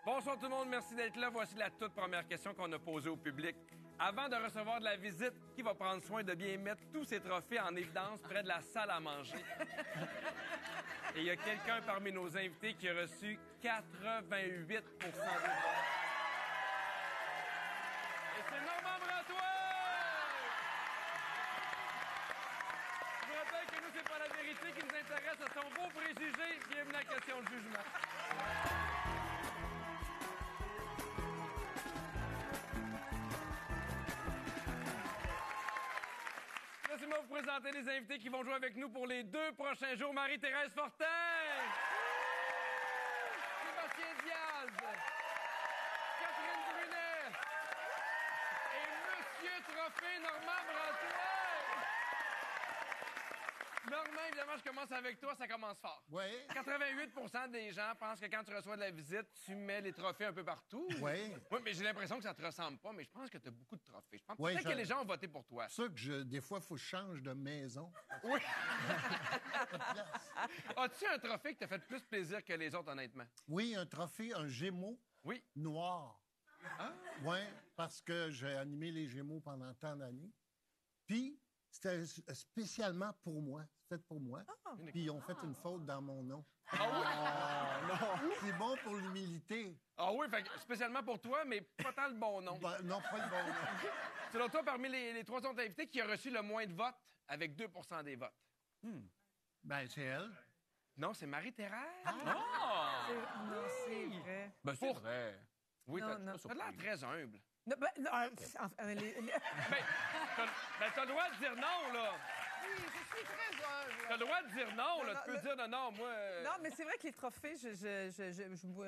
Bonsoir tout le monde, merci d'être là. Voici la toute première question qu'on a posée au public. Avant de recevoir de la visite, qui va prendre soin de bien mettre tous ses trophées en évidence près de la salle à manger? Et il y a quelqu'un parmi nos invités qui a reçu 88 des votes. Et c'est Normand Bratois! Je vous rappelle que nous, c'est pas la vérité qui nous intéresse, à son beau préjugé. Bienvenue à la question de jugement. Laissez-moi vous présenter les invités qui vont jouer avec nous pour les 2 prochains jours. Marie-Thérèse Fortin! Sébastien Diaz! Catherine Brunet! Et Monsieur Trophée, Normand Bratois! Normand, évidemment, je commence avec toi, ça commence fort. Oui. 88 des gens pensent que quand tu reçois de la visite, tu mets les trophées un peu partout. Oui. Oui, mais j'ai l'impression que ça te ressemble pas, mais je pense que tu as beaucoup de trophées. Je pense Oui, peut-être que les gens ont voté pour toi. C'est ça que des fois, il faut que je change de maison. Oui. As-tu un trophée qui t'a fait plus plaisir que les autres, honnêtement? Oui, un trophée, un Gémeaux Oui. noir. Ah? Oui, parce que j'ai animé les Gémeaux pendant tant d'années. Puis, c'était spécialement pour moi. C'est fait pour moi. Puis, ils ont fait une faute dans mon nom. Ah oui? Non. C'est bon pour l'humilité. Ah oui, fait que spécialement pour toi, mais pas tant le bon nom. Ben, non, pas le bon nom. Selon toi, parmi les 3 autres invités, qui a reçu le moins de votes avec 2 des votes? Ben, c'est elle. Non, c'est Marie-Thérèse. Non, c'est vrai. Ben, c'est vrai. Oui, Non, t'as non. t'as l'air très humble. Non, Ben, t'as le droit de dire non, là. Oui, je suis très humble. T'as le droit de dire non, là. Non, Tu peux dire non, moi... Non, mais c'est vrai que les trophées,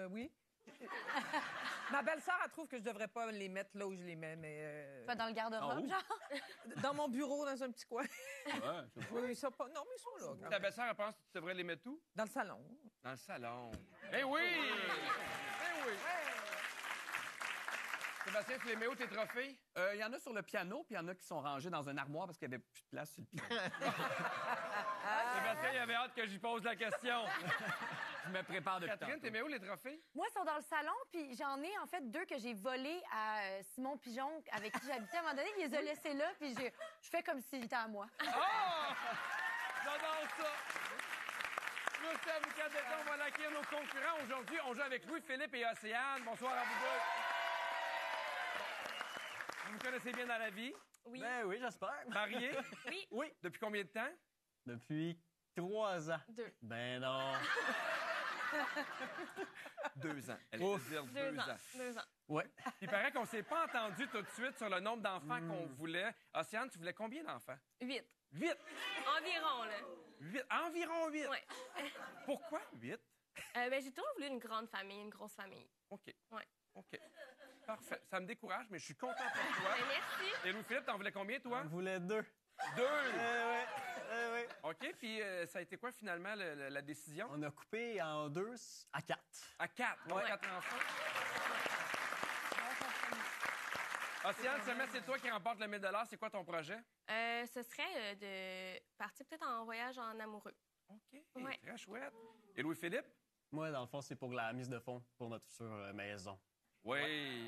oui. Ma belle-sœur, elle trouve que je devrais pas les mettre là où je les mets, mais... Pas dans le garde-robe, genre? Dans mon bureau, dans un petit coin. Ouais, je sais pas. Oui, ils sont pas... Non, mais ils sont là, quand Ta même. belle-sœur, elle pense que tu devrais les mettre où? Dans le salon. Dans le salon. Eh oui! Eh oui! Sébastien, tu les mets où, tes trophées? Il y en a sur le piano, puis il y en a qui sont rangés dans un armoire parce qu'il n'y avait plus de place sur le piano. Sébastien, il avait hâte que j'y pose la question. Je me prépare depuis Catherine, tantôt. t'es mets où, les trophées? Moi, ils sont dans le salon, puis j'en ai en fait 2 que j'ai volés à Simon Pigeon, avec qui j'habitais à un moment donné. Il les a laissés là, puis je fais comme s'il était à moi. Oh! J'adore ça! Merci à vous quatre d'être là. On va l'accueillir nos concurrents aujourd'hui. On joue avec Louis-Philippe et Océane. Bonsoir à vous deux. Vous vous connaissez bien dans la vie? Oui. Ben oui, j'espère. Mariés? Oui. Oui. Depuis combien de temps? Depuis 3 ans. 2. Ben non. 2 ans. Elle Ouf. veut dire 2 ans. 2 ans. Ouais. Il paraît qu'on s'est pas entendu tout de suite sur le nombre d'enfants qu'on voulait. Océane, tu voulais combien d'enfants? 8. 8. Environ, là. 8. Environ 8. Ouais. Pourquoi 8? Ben, j'ai toujours voulu une grande famille, une grosse famille. OK. Ouais. OK. Parfait. Ça me décourage, mais je suis content pour toi. Ben, merci. Et Louis-Philippe, t'en voulais combien, toi? On voulait 2. 2. Ouais. OK, puis ça a été quoi, finalement, la décision? On a coupé en 2 à 4. À 4. Donc, Ouais. 4 enfants. Océane, si jamais c'est toi qui remporte le 1000 $, c'est quoi ton projet? Ce serait de partir peut-être en voyage en amoureux. OK, Ouais. très chouette. Et Louis-Philippe? Moi, dans le fond, c'est pour la mise de fonds pour notre future maison. Oui.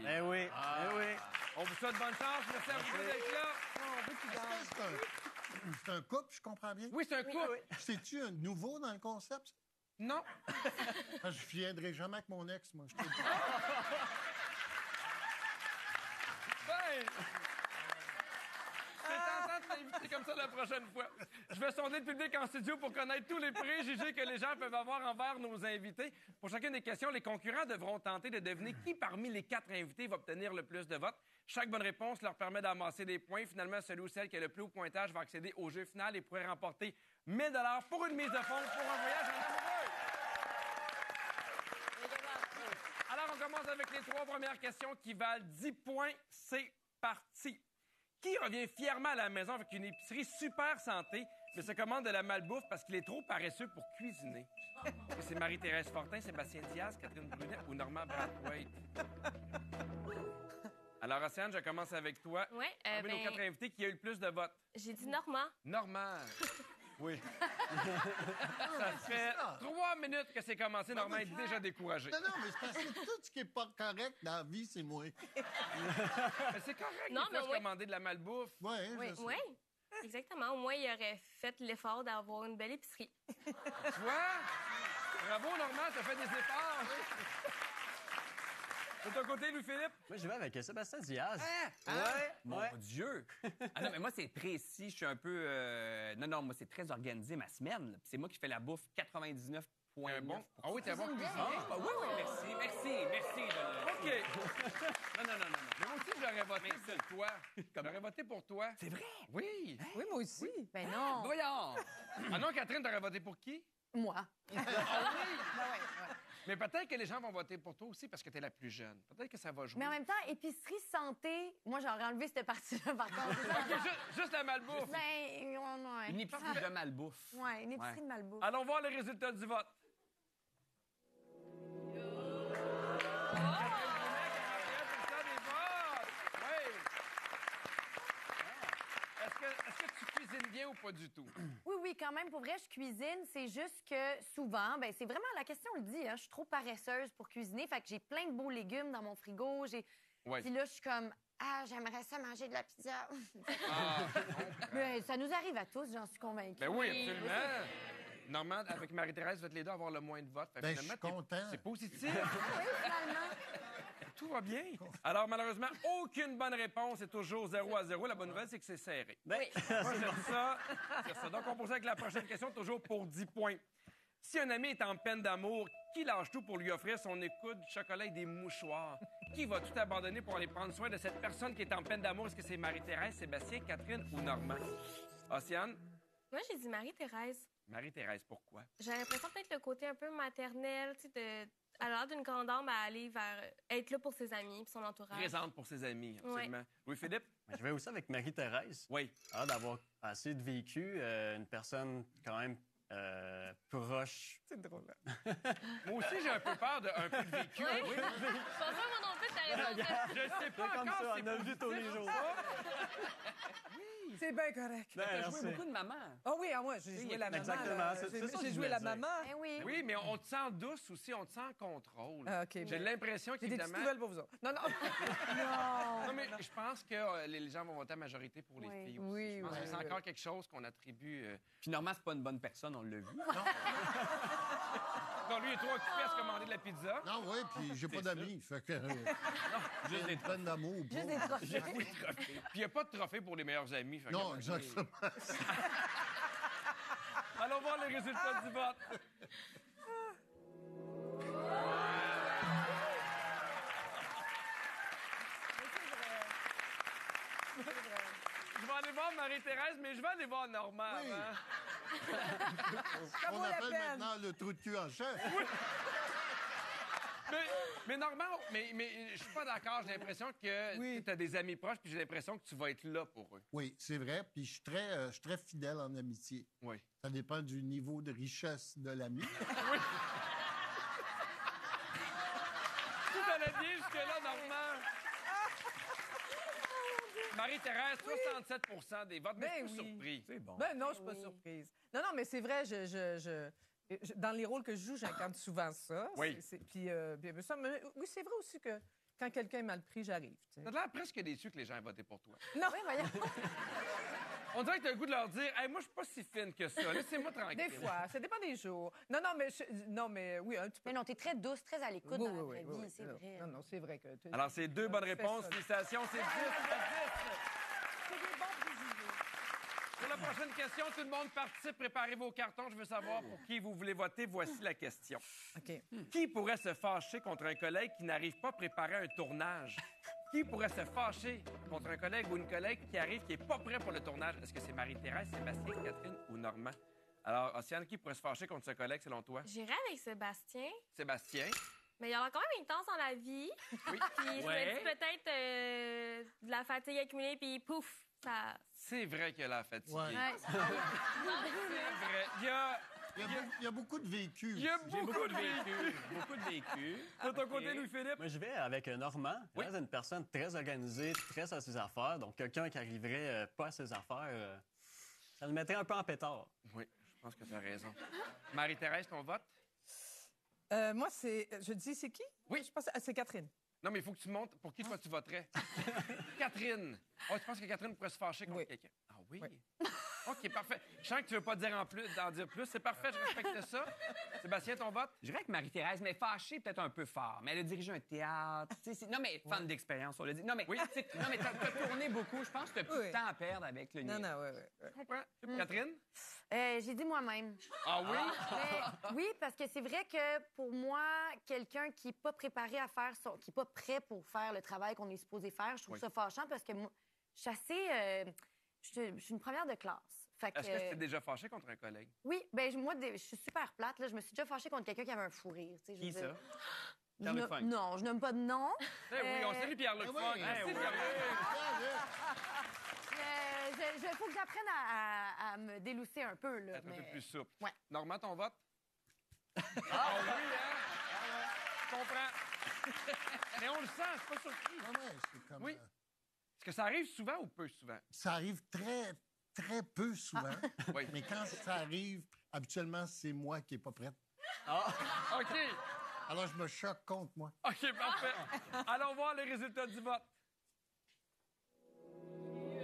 Eh oui, eh oui. On vous souhaite bonne chance. Merci à vous deux d'être là. Est-ce que c'est un couple, je comprends bien? Oui, c'est un couple. C'est-tu un nouveau dans le concept? Ça? Non. Parce que je viendrai jamais avec mon ex, moi. Je te le dis. Ben, c'est tentant de t'inviter comme ça la prochaine fois. Je vais sonder le public en studio pour connaître tous les préjugés que les gens peuvent avoir envers nos invités. Pour chacune des questions, les concurrents devront tenter de deviner qui parmi les 4 invités va obtenir le plus de votes. Chaque bonne réponse leur permet d'amasser des points. Finalement, celui ou celle qui a le plus haut pointage va accéder au jeu final et pourrait remporter 1000 $ pour une mise de fonds pour un voyage en amoureux. Alors, on commence avec les 3 premières questions qui valent 10 points. C'est parti. Qui revient fièrement à la maison avec une épicerie super santé, mais se commande de la malbouffe parce qu'il est trop paresseux pour cuisiner? Est-ce que c'est Marie-Thérèse Fortin, Sébastien Diaz, Catherine Brunet ou Normand Brathwaite? Alors, Océane, je commence avec toi. Ouais, Parmi nos 4 invités, qui a eu le plus de votes? J'ai dit Normand. Normand. Oui. Ça fait 3 minutes que c'est commencé. Normand est déjà découragé. Non, mais c'est parce que tout ce qui est pas correct dans la vie, c'est moi. Mais c'est correct Non, des fois, mais se oui. commander de la malbouffe. Ouais, Oui. je sais. Oui, exactement. Au moins, il aurait fait l'effort d'avoir une belle épicerie. Tu vois? Bravo, Normand, t'as fait des efforts. De ton côté, Louis-Philippe? Moi, je vais avec Sébastien Diaz. Mon Ouais. Dieu! Ah non, mais moi, c'est précis. Je suis un peu... Non, moi, c'est très organisé, ma semaine. là. Puis c'est moi qui fais la bouffe 99,9 Bon. Ah oui, t'es bon cuisinier. Ah, oui, merci. OK. Non. Mais moi aussi, j'aurais voté pour toi. J'aurais voté pour toi. C'est vrai? Oui. Oui, moi aussi. Ben non. Voyons! Ah non, Catherine, t'aurais voté pour qui? Moi. Mais peut-être que les gens vont voter pour toi aussi parce que t'es la plus jeune. Peut-être que ça va jouer. Mais en même temps, épicerie, santé, moi, j'aurais enlevé cette partie-là, par contre. OK, juste la malbouffe. Ben, ouais. Une épicerie de malbouffe. Ouais, une épicerie Ouais. de malbouffe. Allons voir les résultats du vote. Est-ce que tu cuisines bien ou pas du tout? Oui, quand même, pour vrai, je cuisine. C'est juste que souvent, ben c'est vraiment, la question le dit, hein, je suis trop paresseuse pour cuisiner. Fait que j'ai plein de beaux légumes dans mon frigo. Ouais. Puis là, je suis comme, j'aimerais ça manger de la pizza. Ah, Mais ça nous arrive à tous, j'en suis convaincue. ben oui, absolument. Normand, avec Marie-Thérèse, vous êtes les deux à avoir le moins de votes. Fait que Ben, je finalement, suis content. C'est positif. Oui, finalement. Tout va bien. Alors, malheureusement, aucune bonne réponse. C'est toujours 0-0. La bonne nouvelle, c'est que c'est serré. Ben, Moi, j'aime ça. C'est ça. Donc, on poursuit avec la prochaine question, toujours pour 10 points. Si un ami est en peine d'amour, qui lâche tout pour lui offrir son écoute, du chocolat et des mouchoirs? Qui va tout abandonner pour aller prendre soin de cette personne qui est en peine d'amour? Est-ce que c'est Marie-Thérèse, Sébastien, Catherine ou Normand? Océane? Moi, j'ai dit Marie-Thérèse. Marie-Thérèse, pourquoi? J'ai l'impression peut-être le côté un peu maternel, tu sais, elle a l'air d'une grande dame à aller vers être là pour ses amis et son entourage. Présente pour ses amis, absolument. Louis-Philippe? je vais aussi avec Marie-Thérèse. Oui. D'avoir assez de vécu, une personne quand même proche. C'est drôle. Moi aussi, j'ai un peu peur de un peu de vécu. Oui. Je pense pas, moi non plus, t'as raison. Je ne sais pas comme encore ça, si on a vu tous les jours. C'est bien correct. Ben, T'as merci. joué beaucoup de maman. Ah oui, moi, j'ai joué la maman. exactement, là. c'est ça que J'ai je joué la voulais dire. maman. Ben oui. Oui, mais on te sent douce aussi, on te sent en contrôle. Ah, OK. J'ai l'impression J'ai des petites qu'évidemment... nouvelles pour vous autres. Non. Non, mais je pense que les gens vont voter à majorité pour les Oui. filles aussi. Oui, Je pense oui, que c'est oui. encore quelque chose qu'on attribue... Puis Normand, c'est pas une bonne personne, on l'a vu. Non, lui, il est trop occupé à se commander de la pizza. Non, oui, puis j'ai pas d'amis. Fait que. Juste J'ai une peine d'amour ou Juste des pas. trophées. Puis il n'y a pas de trophée pour les meilleurs amis. fait que- Non, exactement. Allons voir les résultats du vote. Je vais aller voir Marie-Thérèse, mais je vais aller voir Normand Oui. avant. Ça On vaut la appelle peine. maintenant le trou de cul en chef. Mais Normand, mais je suis pas d'accord. J'ai l'impression que Oui. tu as des amis proches, puis j'ai l'impression que tu vas être là pour eux. Oui, c'est vrai. Puis je suis très fidèle en amitié. Oui. Ça dépend du niveau de richesse de l'ami. Tout allait bien jusque-là, Normand. Marie-Thérèse, 67 des votes. Mais Ben je suis pas oui. surpris. C'est bon. Ben non, je suis pas surprise. Non, mais c'est vrai, dans les rôles que je joue, j'incarne souvent ça. Oui. Puis ça, mais oui, c'est vrai aussi que quand quelqu'un est mal pris, j'arrive. tu sais. T'as l'air presque déçu que les gens aient voté pour toi. Non, Oui, voyons. On dirait que t'as le goût de leur dire, hey, moi, je suis pas si fine que ça. Laissez-moi tranquille. des fois, ça dépend des jours. Non, mais oui, un petit peu. Mais non, t'es très douce, très à l'écoute Oui, dans la oui, vraie oui, vie, oui. c'est vrai. Non, c'est vrai que... Alors, c'est 2 bonnes Fais réponses. ça. Félicitations, c'est 10 à 10. C'est des bons préjugés. Pour la prochaine question, tout le monde participe. Préparez vos cartons. Je veux savoir pour qui vous voulez voter. Voici la question. OK. Qui pourrait se fâcher contre un collègue qui n'arrive pas à préparer un tournage? Qui pourrait se fâcher contre un collègue ou une collègue qui arrive, qui n'est pas prêt pour le tournage? Est-ce que c'est Marie-Thérèse, Sébastien, Catherine ou Normand? Alors, Océane, qui pourrait se fâcher contre ce collègue, selon toi? J'irais avec Sébastien, Sébastien. mais il y aura quand même intense dans la vie. Oui. Puis je Ouais. me dis peut-être de la fatigue accumulée, puis pouf, ça... C'est vrai que la fatigue. Ouais. Ouais. C'est vrai. Il y a beaucoup de vécu. Il y a J'ai beaucoup de vécu. vécu. Beaucoup de vécu. De ton OK. côté, Louis-Philippe? Moi, je vais avec Normand. Oui. C'est une personne très organisée, très à ses affaires. Donc, quelqu'un qui arriverait pas à ses affaires, Ça le mettrait un peu en pétard. Oui, je pense que tu as raison. Marie-Thérèse, ton vote? Moi, je dis, c'est qui? Oui. Je pense que c'est Catherine. Non, mais il faut que tu montres pour qui toi tu voterais. Catherine. Oh, tu penses que Catherine pourrait se fâcher contre Oui. quelqu'un? Ah oui? Oui. OK, parfait. Je sens que tu veux pas d'en dire plus. C'est parfait, je respecte ça. Sébastien, ton vote? Je dirais que Marie-Thérèse, mais fâchée peut-être un peu fort. Mais elle a dirigé un théâtre. Non, mais fan d'expérience, on l'a dit. Non, mais, Oui. non, mais t'as tourné beaucoup. Je pense que t'as plus Oui. de temps à perdre avec le Non, niais. non, oui. Je comprends. Catherine? J'ai dit moi-même. Ah oui? Mais, oui, parce que c'est vrai que pour moi, quelqu'un qui n'est pas préparé à faire qui n'est pas prêt pour faire le travail qu'on est supposé faire, je trouve Oui. ça fâchant parce que moi, je suis assez. Je suis une première de classe. Fait Est-ce que tu t'es déjà fâché contre un collègue? Oui, ben moi, je suis super plate. Là. Je me suis déjà fâchée contre quelqu'un qui avait un fou rire. Tu sais, je Qui veux ça? dire. Pierre-Luc Funk. Non, je nomme pas de nom. Eh oui, on salue Pierre-Luc Ah oui. Funk. Eh Merci, oui. Pierre-Luc. Il faut que j'apprenne à me délousser un peu. Là, Être un peu mais- plus souple. Ouais. Normand, ton vote? Ah oui, hein? Je comprends. Mais on le sent, c'est pas surpris. Ah ouais, c'est comme, Oui. Est-ce que ça arrive souvent ou peu souvent? ça arrive très, très peu souvent. Oui. Mais quand ça arrive, habituellement, c'est moi qui n'ai pas prête. OK. Alors, je me choque contre moi. OK, parfait. Allons voir les résultats du vote. 42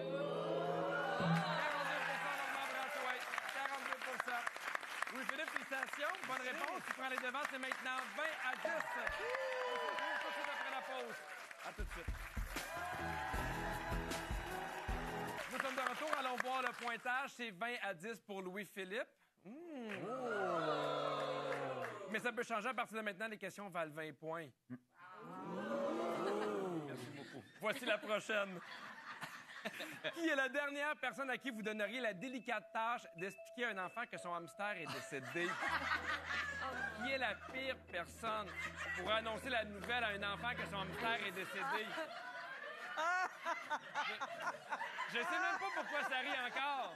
Normand Brathwaite. 42 Louis-Philippe, félicitations. Bonne réponse. Tu prends les devants, c'est maintenant 20 à 10. On se retrouve tout de suite après la pause. À tout de suite. Nous sommes de retour. Allons voir le pointage. C'est 20 à 10 pour Louis-Philippe. Mais ça peut changer à partir de maintenant. Les questions valent 20 points. Merci beaucoup. Voici la prochaine. Qui est la dernière personne à qui vous donneriez la délicate tâche d'expliquer à un enfant que son hamster est décédé? Qui est la pire personne pour annoncer la nouvelle à un enfant que son hamster est décédé? Je sais même pas pourquoi ça rit encore.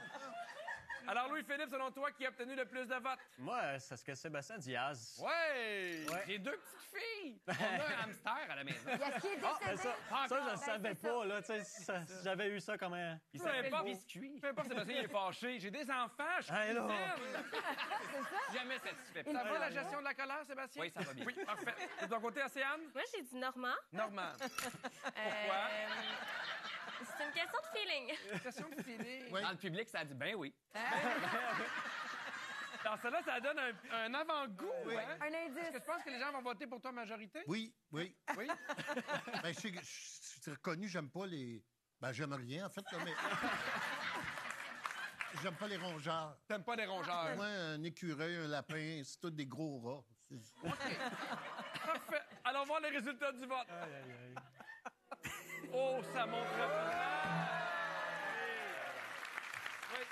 Alors, Louis-Philippe, selon toi, qui a obtenu le plus de votes? Moi, c'est ce que Sébastien Diaz. Ouais! Ouais. J'ai deux petites filles. On a un hamster à la maison. Il y a ce qui est Ben décédé. ça, je ne savais c'est pas, là. Tu sais, si j'avais eu ça comme un... Il Peu s'appelle importe. Biscuit. Peu importe, Sébastien, il est fâché. J'ai des enfants, je suis Hey, là. cuisine. Jamais satisfait. Ça va, la gestion de la colère, Sébastien? Oui, ça va bien. Oui, parfait. De ton côté, Océane? Moi, j'ai dit Normand. Normand. Pourquoi? C'est une question de feeling. Question de feeling. Oui. Dans le public, ça a dit ben oui. Dans cela, ça donne un avant-goût, hein? Un Est-ce indice. que tu penses que les gens vont voter pour toi en majorité? Oui, oui. Oui? Ben, je suis reconnu, j'aime pas les... Ben, j'aime rien, en fait, là, mais... J'aime pas les rongeurs. T'aimes pas les rongeurs? Moi, un écureuil, un lapin, c'est tous des gros rats. Parfait. Allons voir les résultats du vote. Oh, ça monte rapidement. Oui.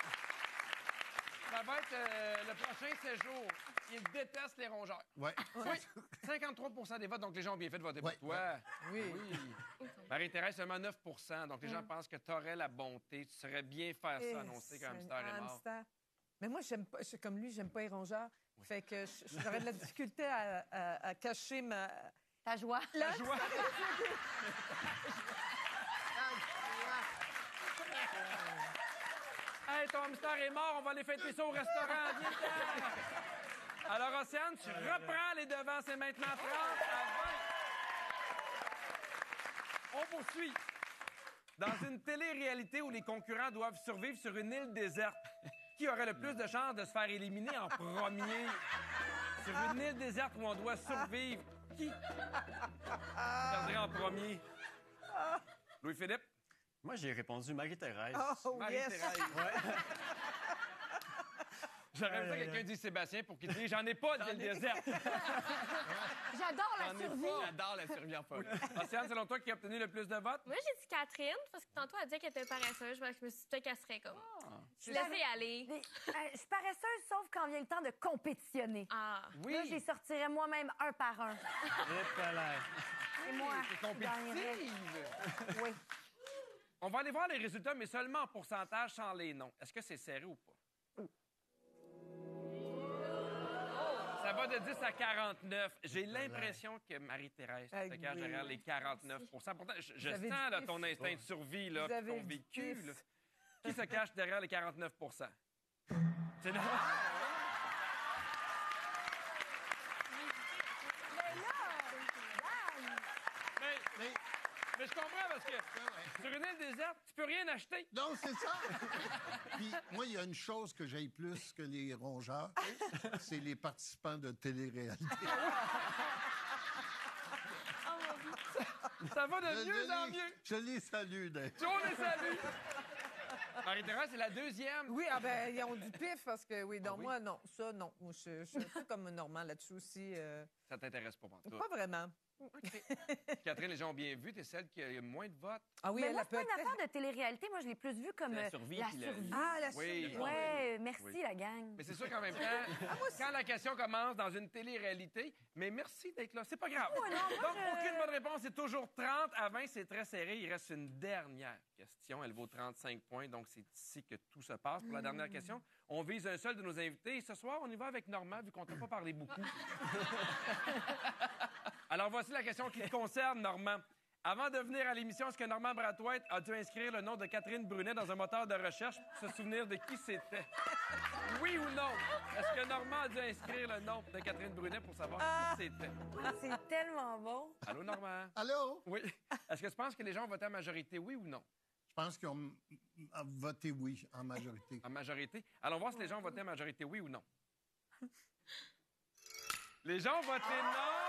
Ça va être le prochain séjour. Ils détestent les rongeurs. Ouais. Oui. 53 des votes, donc les gens ont bien fait de voter Ouais, pour toi. Oui. Marie-Thérèse, seulement 9 donc les gens pensent que tu aurais la bonté. Tu saurais bien faire ça, annoncer qu'un hamster est mort. hamster. Mais moi, j'aime pas, comme lui, j'aime pas les rongeurs. Fait que j'aurais de la difficulté à cacher ma... Ta joie. La joie. Hey, ton hamster est mort, on va aller fêter ça au restaurant. Viens-t'en. Alors, Océane, tu reprends les devants, c'est maintenant 30 à 20. On poursuit. Dans une télé-réalité où les concurrents doivent survivre sur une île déserte, qui aurait le plus de chances de se faire éliminer en premier? Sur une île déserte où on doit survivre, qui perdrait en premier? Louis-Philippe? Moi, j'ai répondu Marie-Thérèse. Oh, yes! Marie-Thérèse. J'aurais aimé ça que quelqu'un dise Sébastien pour qu'il dise « J'en ai pas d'île déserte. J'adore la J'en ai survie. pas. J'adore la survie en folle. » Océane, selon toi, qui a obtenu le plus de votes? Moi, j'ai dit Catherine, parce que tantôt, elle disait qu'elle était paresseuse. Je me suis dit peut-être qu'elle serait comme. Je laissais aller. Je suis paresseuse, sauf quand vient le temps de compétitionner. Ah. Oui. Là, j'y sortirais moi-même un par un. Et voilà. C'est moi C'est qui gagnerais. compétitive. Oui. On va aller voir les résultats, mais seulement en pourcentage, sans les noms. Est-ce que c'est serré ou pas? Ça va de 10 à 49. J'ai l'impression que Marie-Thérèse Ah, se cache oui. derrière les 49 Pourtant, je Vous avez sens du là, pif. ton instinct de survie, là, Vous puis avez ton du vécu. pif. Là. Qui se cache derrière les 49 C'est normal. Mais je comprends parce que sur une île déserte, tu peux rien acheter. Non, c'est ça. Puis moi, il y a une chose que j'aille plus que les rongeurs, c'est les participants de télé-réalité. Ça va de mieux en mieux. Je les salue. On les salue. Marie-Thérèse, c'est la deuxième. Oui, ils ont du pif parce que, moi, non. Ça, non. Moi, je suis un peu comme Normand là-dessus aussi. Ça t'intéresse pas, pantoute. Pas vraiment. Catherine, les gens ont bien vu, t'es celle qui a eu moins de votes. Ah oui, Mais elle moi, a c'est pas une peut-être... affaire de télé-réalité. Moi, je l'ai plus vu comme La survie, la puis la survie. vie. Ah, la Oui. survie. Ouais, merci, Oui. la gang. Mais c'est sûr qu'en même temps, quand la question commence dans une télé-réalité, mais merci d'être là. C'est pas grave. Ouais, non, moi, Donc, aucune bonne réponse. C'est toujours 30 à 20. C'est très serré. Il reste une dernière question. Elle vaut 35 points. Donc, c'est ici que tout se passe. Pour la dernière question, on vise un seul de nos invités. Et ce soir, on y va avec Normand, vu qu'on t'a pas parlé beaucoup. Alors, voici la question qui te concerne, Normand. Avant de venir à l'émission, est-ce que Normand Brathwaite a dû inscrire le nom de Catherine Brunet dans un moteur de recherche pour se souvenir de qui c'était? Oui ou non? Est-ce que Normand a dû inscrire le nom de Catherine Brunet pour savoir qui c'était? C'est tellement bon. Allô, Normand? Allô? Oui. Est-ce que tu penses que les gens ont voté en majorité, oui ou non? Je pense qu'ils ont voté oui en majorité. En majorité? Allons voir si les gens ont voté en majorité, oui ou non. Les gens ont voté non!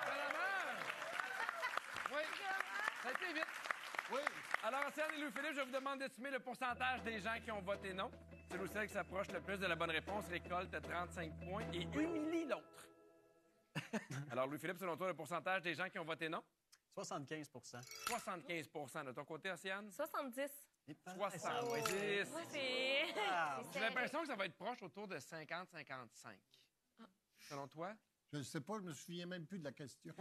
C'est dommage! Oui. Ça a été vite. Oui. Alors, Océane et Louis-Philippe, je vous demande d'estimer le pourcentage des gens qui ont voté non. Celui ou celle qui s'approche le plus de la bonne réponse récolte 35 points et humilie l'autre. Alors, Louis-Philippe, selon toi, le pourcentage des gens qui ont voté non? 75 75 de ton côté, Océane? 70. 70. Moi, c'est... J'ai l'impression que ça va être proche autour de 50-55. Selon toi? Je ne sais pas, je me souviens même plus de la question.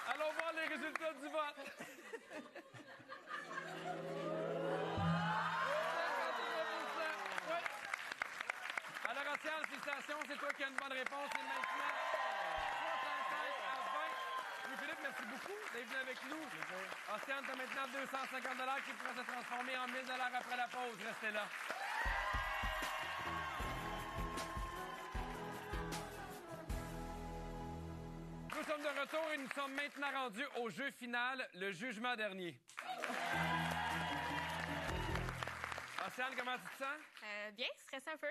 Allons voir les résultats du vote. 53%. Oui. Alors, Océane, félicitations, c'est toi qui as une bonne réponse. Et maintenant, 65 à 20. Louis-Philippe, merci beaucoup d'être venu avec nous. Océane, tu as maintenant 250 qui pourraient se transformer en 1000 après la pause. Restez là. Nous sommes de retour et nous sommes maintenant rendus au jeu final, le jugement dernier. Océane, comment tu te sens? Bien, stressé un peu.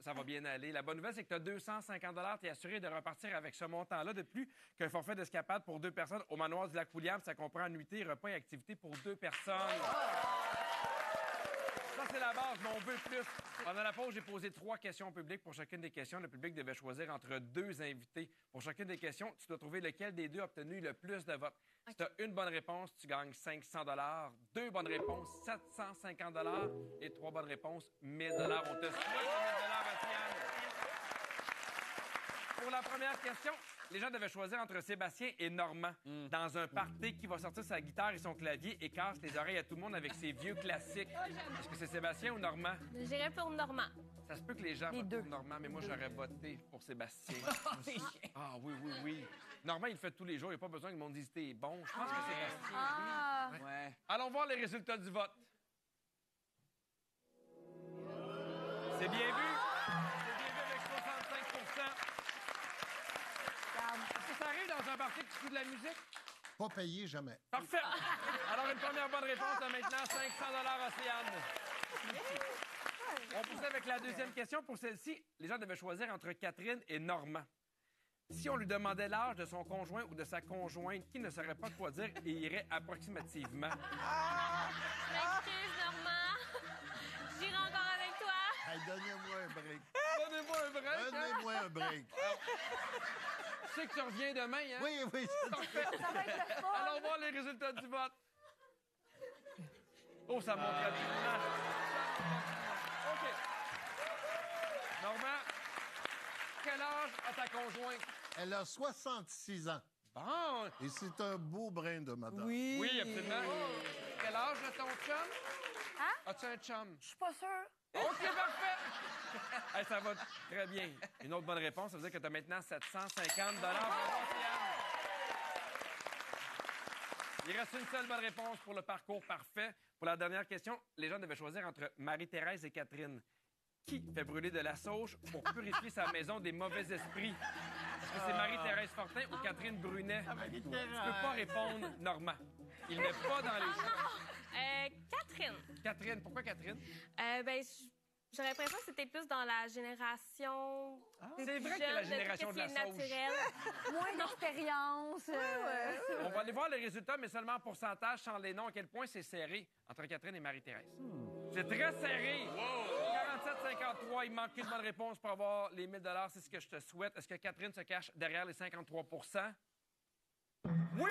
Ça va bien aller. La bonne nouvelle, c'est que tu as 250 $. Tu es assuré de repartir avec ce montant-là de plus qu'un forfait d'escapade pour 2 personnes au manoir du Lac-William. Ça comprend nuitée, repas et activités pour 2 personnes. Ça, c'est la base, mais on veut plus. Pendant la pause, j'ai posé 3 questions au public. Pour chacune des questions, le public devait choisir entre 2 invités. Pour chacune des questions, tu dois trouver lequel des 2 a obtenu le plus de votes. Si tu as une bonne réponse, tu gagnes 500 $. 2 bonnes réponses, 750 $. Et 3 bonnes réponses, 1000 $. On te souhaite 1000 $, Océane. Pour la première question, les gens devaient choisir entre Sébastien et Normand dans un party qui va sortir sa guitare et son clavier et casse les oreilles à tout le monde avec ses vieux classiques. Est-ce que c'est Sébastien ou Normand? J'irais pour Normand. Ça se peut que les gens votent pour Normand, mais moi, j'aurais voté pour Sébastien. Ah oui. Normand, il le fait tous les jours. Il n'y a pas besoin que le monde dise t'es bon. Je pense que c'est Sébastien. Ah! Oui. Ouais. Allons voir les résultats du vote. C'est bien vu. C'est bien vu avec 65 Est-ce que ça arrive dans un party que tu joues de la musique? Pas payé jamais. Parfait. Alors, une première bonne réponse à maintenant 500 $, Océane. On pousse avec la deuxième question. Pour celle-ci, les gens devaient choisir entre Catherine et Normand. Si on lui demandait l'âge de son conjoint ou de sa conjointe, qui ne saurait pas quoi dire et irait approximativement? Je m'excuse, Normand. J'irai encore avec toi. Hey, donnez-moi un break. Donnez-moi un break. Hein? Donnez-moi un break. Tu sais que tu reviens demain, hein? Oui. Parfait. Ça va être le fun. Allons voir les résultats du vote. Oh, ça monte rapidement. OK. Normand, quel âge a ta conjointe? Elle a 66 ans. Bon. Et c'est un beau brin de madame. Oui. Oui, absolument. Quel âge a ton chum? As-tu un chum? Je suis pas sûre. OK, parfait! Hey, ça va très bien. Une autre bonne réponse, ça veut dire que tu as maintenant 750 $. Bravo, Siam. Il reste une seule bonne réponse pour le parcours parfait. Pour la dernière question, les gens devaient choisir entre Marie-Thérèse et Catherine. Qui fait brûler de la sauge pour purifier sa maison des mauvais esprits? Est-ce que c'est Marie-Thérèse Fortin ou Catherine Brunet? Tu peux pas répondre, Normand. Il n'est pas dans les choix. Catherine. Catherine, pourquoi Catherine? J'aurais l'impression que c'était plus dans la génération. C'est vrai que c'est la génération de la sauge. naturelle. Moins d'expérience. On va aller voir les résultats, mais seulement en pourcentage, sans les noms, à quel point c'est serré entre Catherine et Marie-Thérèse. C'est très serré. 47-53, il manque une bonne réponse pour avoir les 1 000 $. C'est ce que je te souhaite. Est-ce que Catherine se cache derrière les 53 %? Oui!